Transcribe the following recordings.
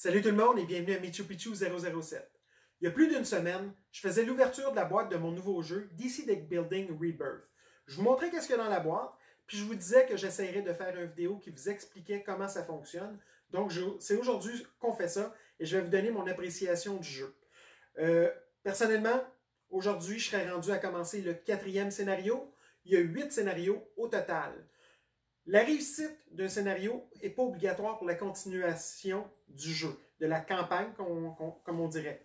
Salut tout le monde et bienvenue à Michu Picchu 007. Il y a plus d'une semaine, je faisais l'ouverture de la boîte de mon nouveau jeu DC Deck Building Rebirth. Je vous montrais qu'est-ce qu'il y a dans la boîte, puis je vous disais que j'essayerais de faire une vidéo qui vous expliquait comment ça fonctionne. Donc c'est aujourd'hui qu'on fait ça et je vais vous donner mon appréciation du jeu. Personnellement, aujourd'hui, je serais rendu à commencer le 4e scénario. Il y a 8 scénarios au total. La réussite d'un scénario n'est pas obligatoire pour la continuation du jeu, de la campagne, comme on dirait.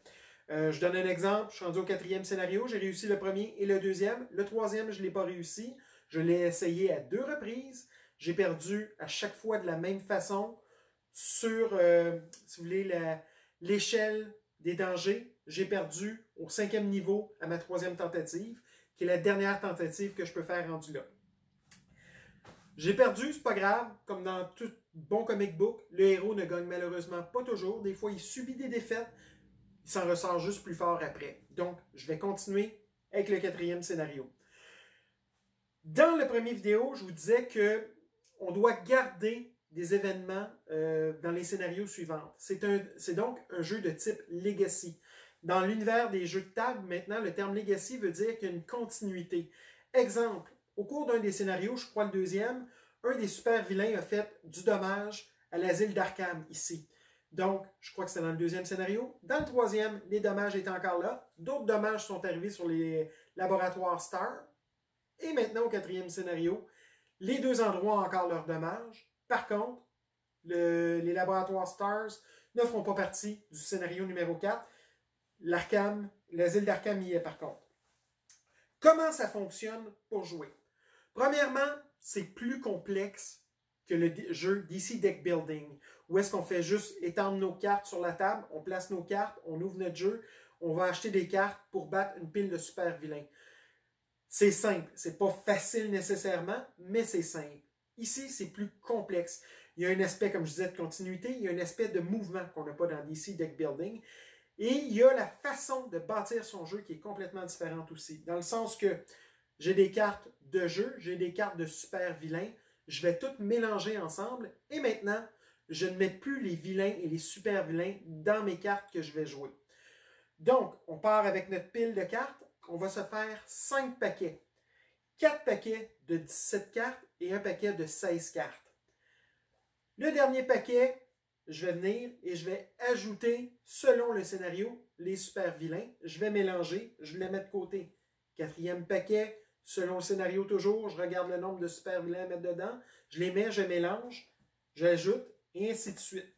Je donne un exemple, je suis rendu au 4e scénario, j'ai réussi le premier et le deuxième. Le troisième, je ne l'ai pas réussi. Je l'ai essayé à 2 reprises. J'ai perdu à chaque fois de la même façon sur, si vous voulez, l'échelle des dangers. J'ai perdu au 5e niveau à ma 3e tentative, qui est la dernière tentative que je peux faire rendu là. J'ai perdu, c'est pas grave, comme dans tout bon comic book, le héros ne gagne malheureusement pas toujours. Des fois, il subit des défaites, il s'en ressort juste plus fort après. Donc, je vais continuer avec le 4e scénario. Dans la première vidéo, je vous disais qu'on doit garder des événements dans les scénarios suivants. C'est donc un jeu de type Legacy. Dans l'univers des jeux de table, maintenant, le terme Legacy veut dire qu'il y a une continuité. Exemple, au cours d'un des scénarios, je crois le deuxième, un des super vilains a fait du dommage à l'asile d'Arkham ici. Donc, je crois que c'est dans le 2e scénario. Dans le 3e, les dommages étaient encore là. D'autres dommages sont arrivés sur les laboratoires Star. Et maintenant, au 4e scénario, les 2 endroits ont encore leurs dommages. Par contre, les laboratoires Stars ne feront pas partie du scénario numéro 4. L'asile d'Arkham y est par contre. Comment ça fonctionne pour jouer? Premièrement, c'est plus complexe que le jeu DC Deck Building, où est-ce qu'on fait juste étendre nos cartes sur la table, on place nos cartes, on ouvre notre jeu, on va acheter des cartes pour battre une pile de super vilains. C'est simple, c'est pas facile nécessairement, mais c'est simple. Ici, c'est plus complexe. Il y a un aspect, comme je disais, de continuité, il y a un aspect de mouvement qu'on n'a pas dans DC Deck Building. Et il y a la façon de bâtir son jeu qui est complètement différente aussi, dans le sens que j'ai des cartes de jeu, j'ai des cartes de super vilains, je vais toutes mélanger ensemble et maintenant, je ne mets plus les vilains et les super vilains dans mes cartes que je vais jouer. Donc, on part avec notre pile de cartes, on va se faire 5 paquets. 4 paquets de 17 cartes et un paquet de 16 cartes. Le dernier paquet, je vais venir et je vais ajouter, selon le scénario, les super vilains. Je vais mélanger, je les mets de côté. 4e paquet, selon le scénario toujours, je regarde le nombre de super vilains à mettre dedans. Je les mets, je mélange, j'ajoute et ainsi de suite.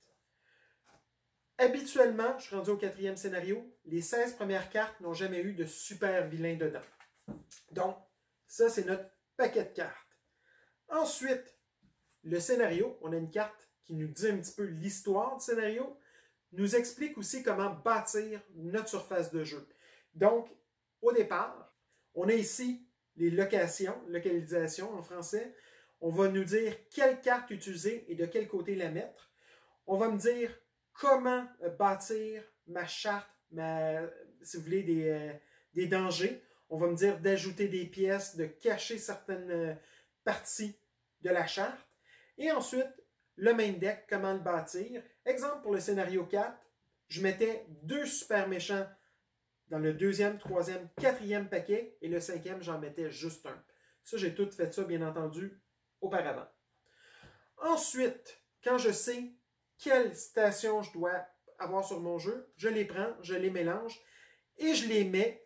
Habituellement, je suis rendu au 4e scénario, les 16 premières cartes n'ont jamais eu de super vilains dedans. Donc, ça c'est notre paquet de cartes. Ensuite, le scénario, on a une carte qui nous dit un petit peu l'histoire du scénario, nous explique aussi comment bâtir notre surface de jeu. Donc, au départ, on a ici les localisations en français. On va nous dire quelle carte utiliser et de quel côté la mettre. On va me dire comment bâtir ma charte, si vous voulez, des dangers. On va me dire d'ajouter des pièces, de cacher certaines parties de la charte. Et ensuite, le main deck, comment le bâtir. Exemple, pour le scénario 4, je mettais 2 super méchants dans le 2e, 3e, 4e paquet et le 5e, j'en mettais juste un. Ça, j'ai tout fait ça, bien entendu, auparavant. Ensuite, quand je sais quelle station je dois avoir sur mon jeu, je les prends, je les mélange et je les mets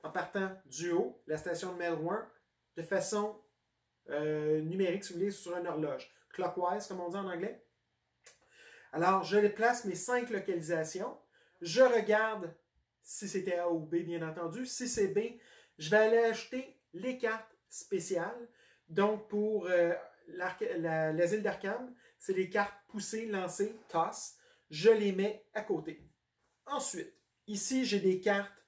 en partant du haut, la station numéro 1, de façon numérique, si vous voulez, sur une horloge. Clockwise, comme on dit en anglais. Alors, je place mes 5 localisations. Je regarde si c'était A ou B, bien entendu. Si c'est B, je vais aller ajouter les cartes spéciales. Donc, pour l'asile d'Arkham, c'est les cartes poussées, lancées, toss. Je les mets à côté. Ensuite, ici, j'ai des cartes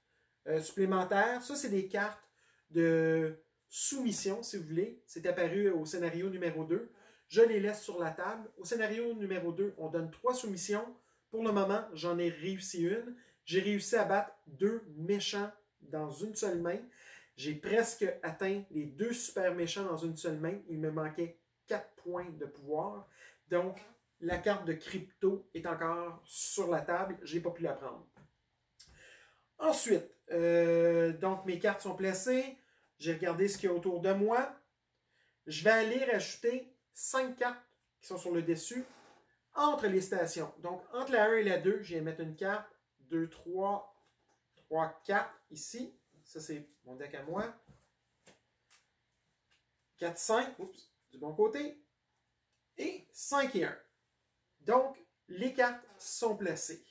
supplémentaires. Ça, c'est des cartes de soumission, si vous voulez. C'est apparu au scénario numéro 2. Je les laisse sur la table. Au scénario numéro 2, on donne 3 soumissions. Pour le moment, j'en ai réussi une. J'ai réussi à battre 2 méchants dans une seule main. J'ai presque atteint les 2 super méchants dans une seule main. Il me manquait 4 points de pouvoir. Donc, la carte de crypto est encore sur la table. Je n'ai pas pu la prendre. Ensuite, donc mes cartes sont placées. J'ai regardé ce qu'il y a autour de moi. Je vais aller rajouter 5 cartes qui sont sur le dessus entre les stations. Donc, entre la 1 et la 2, je vais mettre une carte. 2, 3, 3, 4 ici. Ça, c'est mon deck à moi. 4, 5, oups, du bon côté. Et 5 et 1. Donc, les cartes sont placées.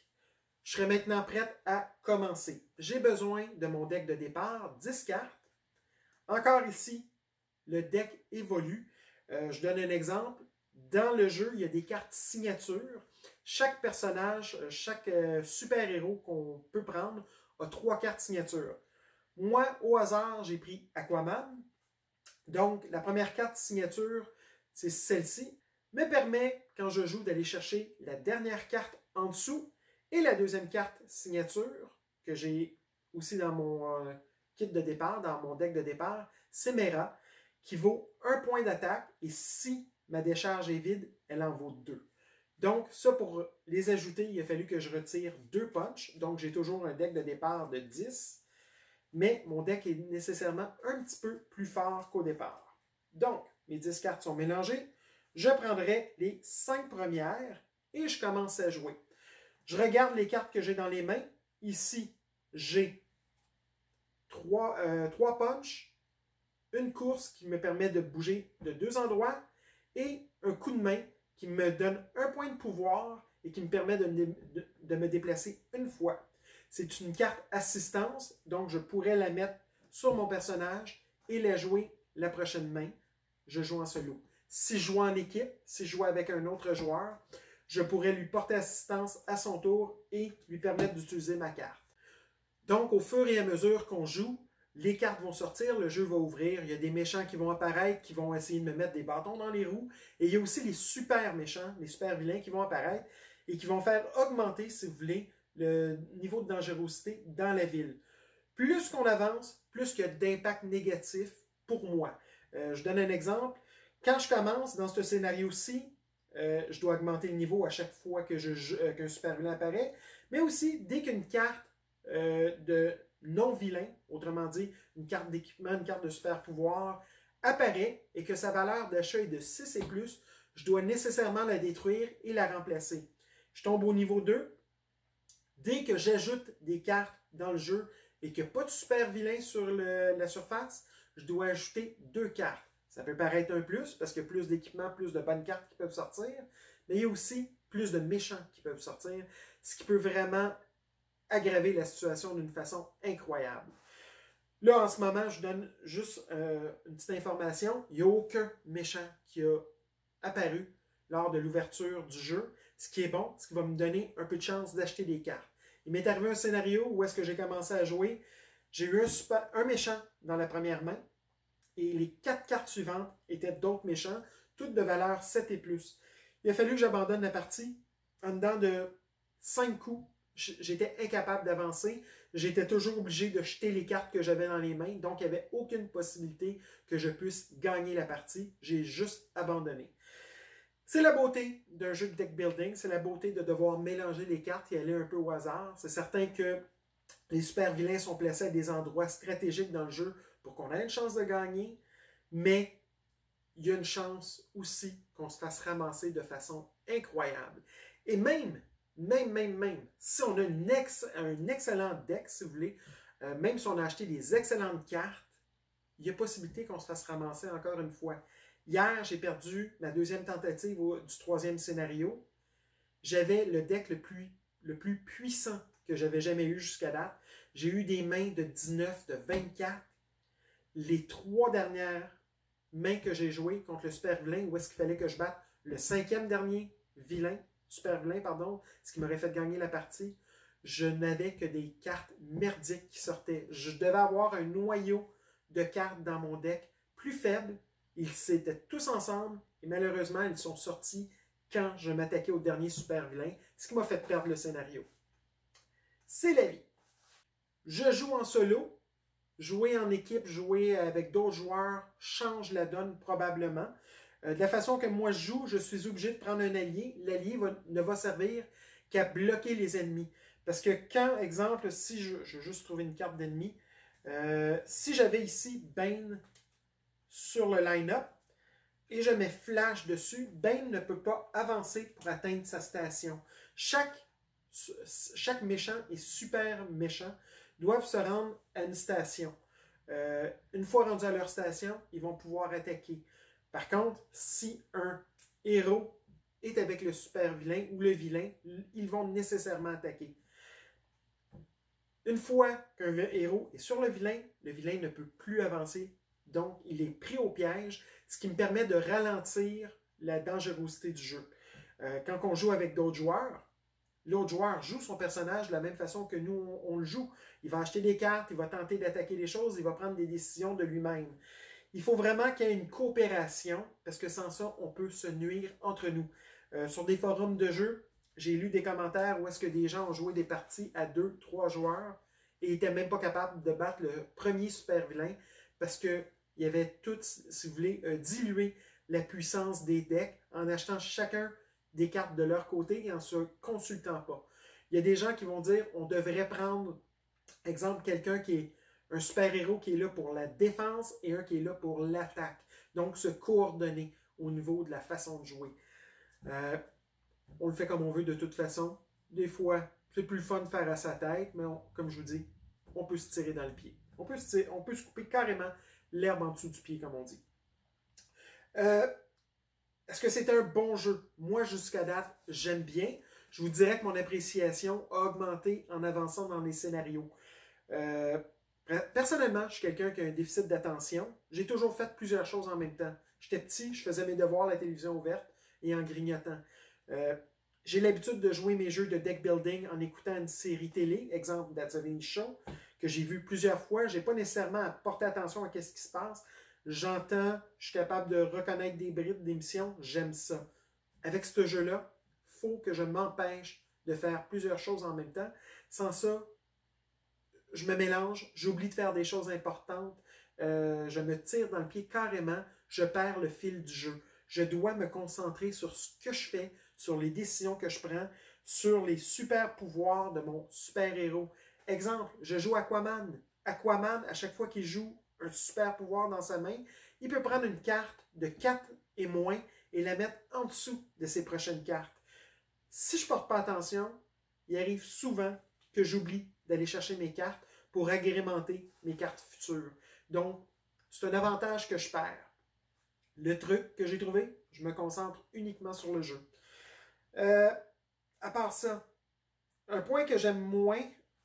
Je serai maintenant prête à commencer. J'ai besoin de mon deck de départ, 10 cartes. Encore ici, le deck évolue. Je donne un exemple. Dans le jeu, il y a des cartes signatures. Chaque personnage, chaque super-héros qu'on peut prendre a 3 cartes signatures. Moi, au hasard, j'ai pris Aquaman. Donc, la première carte signature, c'est celle-ci, me permet, quand je joue, d'aller chercher la dernière carte en dessous et la deuxième carte signature que j'ai aussi dans mon kit de départ, dans mon deck de départ, c'est Mera, qui vaut 1 point d'attaque et si ma décharge est vide, elle en vaut 2. Donc, ça, pour les ajouter, il a fallu que je retire 2 punch. Donc, j'ai toujours un deck de départ de 10. Mais mon deck est nécessairement un petit peu plus fort qu'au départ. Donc, mes 10 cartes sont mélangées. Je prendrai les 5 premières et je commence à jouer. Je regarde les cartes que j'ai dans les mains. Ici, j'ai 3 punch, une course qui me permet de bouger de 2 endroits et un coup de main qui me donne 1 point de pouvoir et qui me permet de me déplacer une fois. C'est une carte assistance, donc je pourrais la mettre sur mon personnage et la jouer la prochaine main. Je joue en solo. Si je joue en équipe, si je joue avec un autre joueur, je pourrais lui porter assistance à son tour et lui permettre d'utiliser ma carte. Donc, au fur et à mesure qu'on joue, les cartes vont sortir, le jeu va ouvrir, il y a des méchants qui vont apparaître, qui vont essayer de me mettre des bâtons dans les roues, et il y a aussi les super méchants, les super vilains qui vont apparaître et qui vont faire augmenter, si vous voulez, le niveau de dangerosité dans la ville. Plus qu'on avance, plus qu'il y a d'impact négatif pour moi. Je donne un exemple. Quand je commence dans ce scénario-ci, je dois augmenter le niveau à chaque fois que qu'un super vilain apparaît, mais aussi dès qu'une carte de non-vilain, autrement dit, une carte d'équipement, une carte de super pouvoir, apparaît et que sa valeur d'achat est de 6 et plus, je dois nécessairement la détruire et la remplacer. Je tombe au niveau 2. Dès que j'ajoute des cartes dans le jeu et qu'il n'y a pas de super vilain sur la surface, je dois ajouter 2 cartes. Ça peut paraître un plus, parce qu'il y a plus d'équipements, plus de bonnes cartes qui peuvent sortir, mais il y a aussi plus de méchants qui peuvent sortir, ce qui peut vraiment aggraver la situation d'une façon incroyable. Là, en ce moment, je donne juste une petite information. Il n'y a aucun méchant qui a apparu lors de l'ouverture du jeu, ce qui est bon, ce qui va me donner un peu de chance d'acheter des cartes. Il m'est arrivé un scénario où est-ce que j'ai commencé à jouer. J'ai eu un méchant dans la première main et les 4 cartes suivantes étaient d'autres méchants, toutes de valeur 7 et plus. Il a fallu que j'abandonne la partie. En dedans de 5 coups, j'étais incapable d'avancer. J'étais toujours obligé de jeter les cartes que j'avais dans les mains, donc il n'y avait aucune possibilité que je puisse gagner la partie. J'ai juste abandonné. C'est la beauté d'un jeu de deck building, c'est la beauté de devoir mélanger les cartes et aller un peu au hasard. C'est certain que les super vilains sont placés à des endroits stratégiques dans le jeu pour qu'on ait une chance de gagner, mais il y a une chance aussi qu'on se fasse ramasser de façon incroyable. Et même, si on a un excellent deck, si vous voulez, même si on a acheté des excellentes cartes, il y a possibilité qu'on se fasse ramasser encore une fois. Hier, j'ai perdu ma deuxième tentative du 3e scénario. J'avais le deck le plus puissant que j'avais jamais eu jusqu'à date. J'ai eu des mains de 19, de 24. Les 3 dernières mains que j'ai jouées contre le super vilain, où est-ce qu'il fallait que je batte le 5e dernier super vilain, pardon, ce qui m'aurait fait gagner la partie, je n'avais que des cartes merdiques qui sortaient. Je devais avoir un noyau de cartes dans mon deck plus faible. Ils étaient tous ensemble et malheureusement, ils sont sortis quand je m'attaquais au dernier super vilain, ce qui m'a fait perdre le scénario. C'est la vie. Je joue en solo. Jouer en équipe, jouer avec d'autres joueurs change la donne probablement. De la façon que moi je joue, je suis obligé de prendre un allié. L'allié ne va servir qu'à bloquer les ennemis. Parce que quand, exemple, si je vais juste trouver une carte d'ennemi, si j'avais ici Bane sur le line-up et je mets Flash dessus, Bane ne peut pas avancer pour atteindre sa station. Chaque méchant et super méchant doivent se rendre à une station. Une fois rendus à leur station, ils vont pouvoir attaquer. Par contre, si un héros est avec le super vilain ou le vilain, ils vont nécessairement attaquer. Une fois qu'un héros est sur le vilain ne peut plus avancer. Donc, il est pris au piège, ce qui me permet de ralentir la dangerosité du jeu. Quand on joue avec d'autres joueurs, l'autre joueur joue son personnage de la même façon que nous, on le joue. Il va acheter des cartes, il va tenter d'attaquer les choses, il va prendre des décisions de lui-même. Il faut vraiment qu'il y ait une coopération, parce que sans ça, on peut se nuire entre nous. Sur des forums de jeu, j'ai lu des commentaires où est-ce que des gens ont joué des parties à 2, 3 joueurs et n'étaient même pas capables de battre le premier super vilain parce qu'il y avait tout, si vous voulez, dilué la puissance des decks en achetant chacun des cartes de leur côté et en ne se consultant pas. Il y a des gens qui vont dire on devrait prendre, exemple, quelqu'un qui est un super-héros qui est là pour la défense et un qui est là pour l'attaque. Donc, se coordonner au niveau de la façon de jouer. On le fait comme on veut de toute façon. Des fois, c'est plus le fun de faire à sa tête, mais comme je vous dis, on peut se tirer dans le pied. On peut se couper carrément l'herbe en dessous du pied, comme on dit. Est-ce que c'est un bon jeu? Moi, jusqu'à date, j'aime bien. Je vous dirais que mon appréciation a augmenté en avançant dans les scénarios. Personnellement, je suis quelqu'un qui a un déficit d'attention. J'ai toujours fait plusieurs choses en même temps. J'étais petit, je faisais mes devoirs à la télévision ouverte et en grignotant. J'ai l'habitude de jouer mes jeux de deck building en écoutant une série télé, exemple That's a Vinci Show, que j'ai vu plusieurs fois. Je n'ai pas nécessairement à porter attention à ce qui se passe. J'entends, je suis capable de reconnaître des bribes d'émissions, j'aime ça. Avec ce jeu-là, il faut que je m'empêche de faire plusieurs choses en même temps. Sans ça, je me mélange, j'oublie de faire des choses importantes, je me tire dans le pied carrément, je perds le fil du jeu. Je dois me concentrer sur ce que je fais, sur les décisions que je prends, sur les super pouvoirs de mon super-héros. Exemple, je joue Aquaman. Aquaman, à chaque fois qu'il joue un super pouvoir dans sa main, il peut prendre une carte de 4 et moins et la mettre en dessous de ses prochaines cartes. Si je ne porte pas attention, il arrive souvent que j'oublie d'aller chercher mes cartes pour agrémenter mes cartes futures. Donc, c'est un avantage que je perds. Le truc que j'ai trouvé, je me concentre uniquement sur le jeu. À part ça, un point que j'aime moins,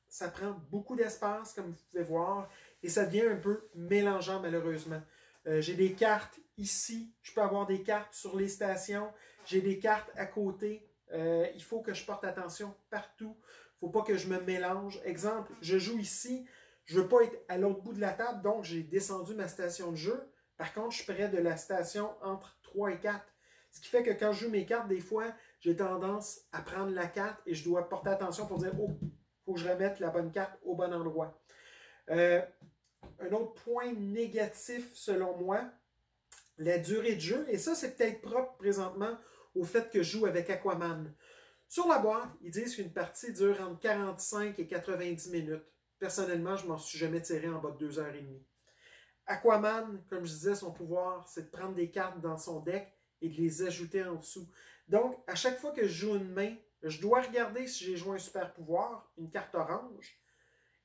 ça prend beaucoup d'espace, comme vous pouvez voir, et ça devient un peu mélangeant malheureusement. J'ai des cartes ici, je peux avoir des cartes sur les stations, j'ai des cartes à côté. Il faut que je porte attention partout. Il ne faut pas que je me mélange. Exemple, je joue ici, je ne veux pas être à l'autre bout de la table, donc j'ai descendu ma station de jeu. Par contre, je suis près de la station entre 3 et 4. Ce qui fait que quand je joue mes cartes, des fois, j'ai tendance à prendre la carte et je dois porter attention pour dire « Oh, il faut que je remette la bonne carte au bon endroit. » Un autre point négatif, selon moi, la durée de jeu. Et ça, c'est peut-être propre présentement au fait que je joue avec Aquaman. Sur la boîte, ils disent qu'une partie dure entre 45 et 90 minutes. Personnellement, je ne m'en suis jamais tiré en bas de 2h30. Aquaman, comme je disais, son pouvoir, c'est de prendre des cartes dans son deck et de les ajouter en dessous. Donc, à chaque fois que je joue une main, je dois regarder si j'ai joué un super pouvoir, une carte orange,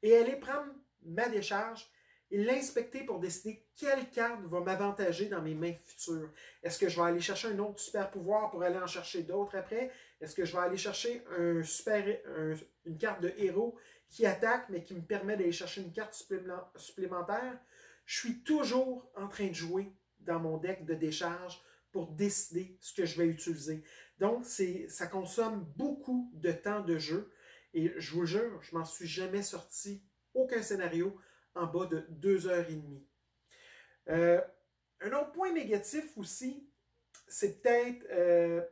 et aller prendre ma décharge et l'inspecter pour décider quelle carte va m'avantager dans mes mains futures. Est-ce que je vais aller chercher un autre super pouvoir pour aller en chercher d'autres après? Est-ce que je vais aller chercher une carte de héros qui attaque, mais qui me permet d'aller chercher une carte supplémentaire? Je suis toujours en train de jouer dans mon deck de décharge pour décider ce que je vais utiliser. Donc, ça consomme beaucoup de temps de jeu. Et je vous jure, je ne m'en suis jamais sorti aucun scénario en bas de 2h30. Un autre point négatif aussi, c'est peut-être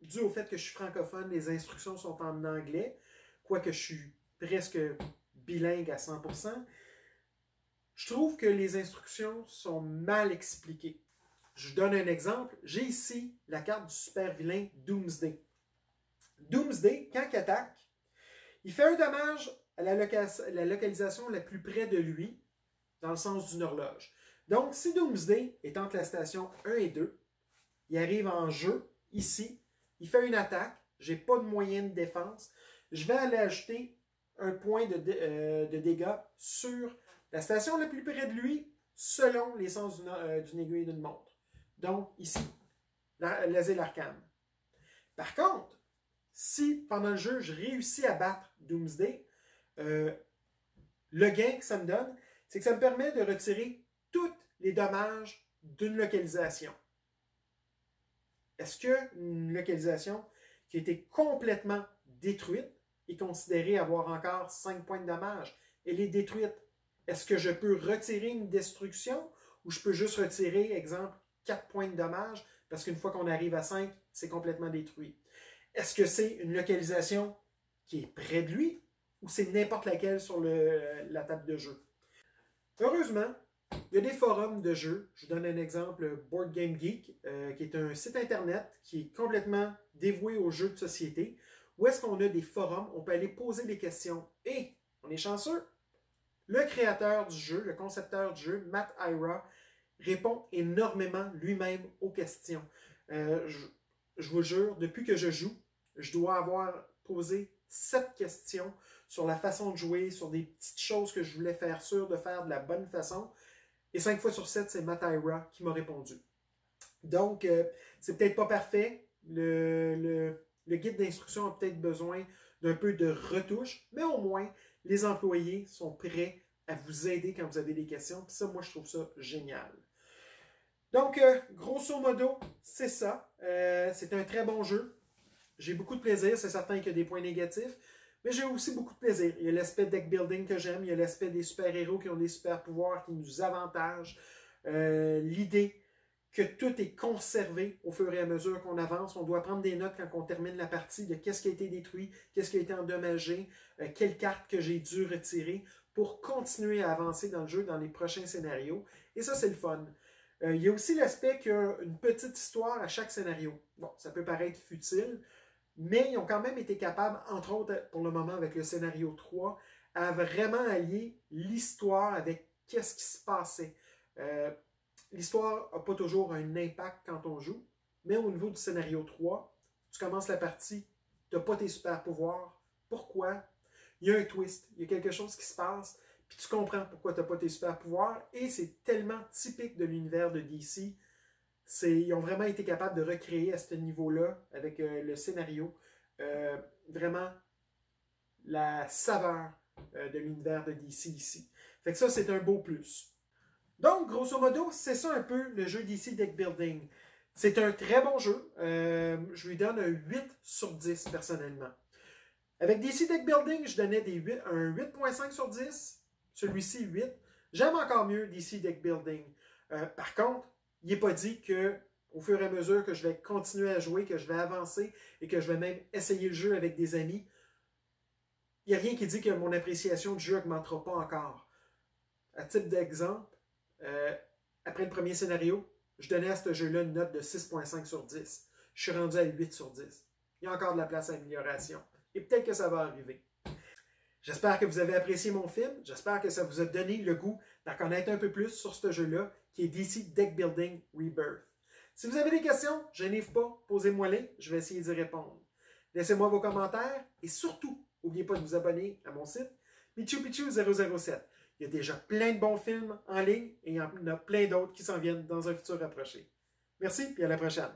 dû au fait que je suis francophone, les instructions sont en anglais, quoique je suis presque bilingue à 100%. Je trouve que les instructions sont mal expliquées. Je vous donne un exemple. J'ai ici la carte du super vilain Doomsday. Doomsday, quand il attaque, il fait un dommage à la localisation la plus près de lui, dans le sens d'une horloge. Donc, si Doomsday est entre la station 1 et 2, il arrive en jeu, ici, il fait une attaque, je n'ai pas de moyen de défense, je vais aller ajouter un point de dégâts sur la station la plus près de lui, selon les sens d'une aiguille d'une montre. Donc, ici, l'asile arcane. Par contre, si pendant le jeu, je réussis à battre Doomsday, le gain que ça me donne, c'est que ça me permet de retirer tous les dommages d'une localisation. Est-ce qu'une localisation qui a été complètement détruite est considérée avoir encore 5 points de dommage? Elle est détruite. Est-ce que je peux retirer une destruction ou je peux juste retirer, exemple, 4 points de dommage parce qu'une fois qu'on arrive à 5, c'est complètement détruit? Est-ce que c'est une localisation qui est près de lui ou c'est n'importe laquelle sur la table de jeu? Heureusement, il y a des forums de jeux. Je vous donne un exemple, Board Game Geek, qui est un site internet qui est complètement dévoué aux jeux de société, où est-ce qu'on a des forums, on peut aller poser des questions. Et, on est chanceux, le créateur du jeu, le concepteur du jeu, Matt Ira, répond énormément lui-même aux questions. Je vous jure, depuis que je joue, je dois avoir posé 7 questions sur la façon de jouer, sur des petites choses que je voulais faire sûr de faire de la bonne façon. Et 5 fois sur 7, c'est Matt Ira qui m'a répondu. Donc, c'est peut-être pas parfait. Le guide d'instruction a peut-être besoin d'un peu de retouche, mais au moins, les employés sont prêts à vous aider quand vous avez des questions. Puis ça, moi, je trouve ça génial. Donc, grosso modo, c'est ça. C'est un très bon jeu. J'ai beaucoup de plaisir. C'est certain qu'il y a des points négatifs, mais j'ai aussi beaucoup de plaisir. Il y a l'aspect deck building que j'aime. Il y a l'aspect des super-héros qui ont des super-pouvoirs qui nous avantagent. L'idée que tout est conservé au fur et à mesure qu'on avance. On doit prendre des notes quand on termine la partie de qu'est-ce qui a été détruit, qu'est-ce qui a été endommagé, quelle carte que j'ai dû retirer pour continuer à avancer dans le jeu dans les prochains scénarios. Et ça, c'est le fun. Il y a aussi l'aspect qu'il y a une petite histoire à chaque scénario. Bon, ça peut paraître futile, mais ils ont quand même été capables, entre autres pour le moment avec le scénario 3, à vraiment allier l'histoire avec qu'est-ce qui se passait. L'histoire n'a pas toujours un impact quand on joue, mais au niveau du scénario 3, tu commences la partie, tu n'as pas tes super pouvoirs. Pourquoi? Il y a un twist, il y a quelque chose qui se passe, puis tu comprends pourquoi tu n'as pas tes super pouvoirs, et c'est tellement typique de l'univers de DC. Ils ont vraiment été capables de recréer à ce niveau-là, avec le scénario, vraiment la saveur de l'univers de DC ici. Fait que ça, c'est un beau plus. Donc, grosso modo, c'est ça un peu le jeu DC Deck Building. C'est un très bon jeu. Je lui donne un 8 sur 10 personnellement. Avec DC Deck Building, je donnais un 8.5 sur 10. Celui-ci, 8. J'aime encore mieux DC Deck Building. Par contre, il n'est pas dit que au fur et à mesure que je vais continuer à jouer, que je vais avancer et que je vais même essayer le jeu avec des amis, il n'y a rien qui dit que mon appréciation du jeu n'augmentera pas encore. À titre d'exemple, après le premier scénario, je donnais à ce jeu-là une note de 6.5 sur 10. Je suis rendu à 8 sur 10. Il y a encore de la place à amélioration. Et peut-être que ça va arriver. J'espère que vous avez apprécié mon film. J'espère que ça vous a donné le goût d'en connaître un peu plus sur ce jeu-là, qui est DC Deck Building Rebirth. Si vous avez des questions, gênez pas, posez-moi-les, je vais essayer d'y répondre. Laissez-moi vos commentaires et surtout, n'oubliez pas de vous abonner à mon site MichuPichu007. Il y a déjà plein de bons films en ligne et il y en a plein d'autres qui s'en viennent dans un futur rapproché. Merci et à la prochaine.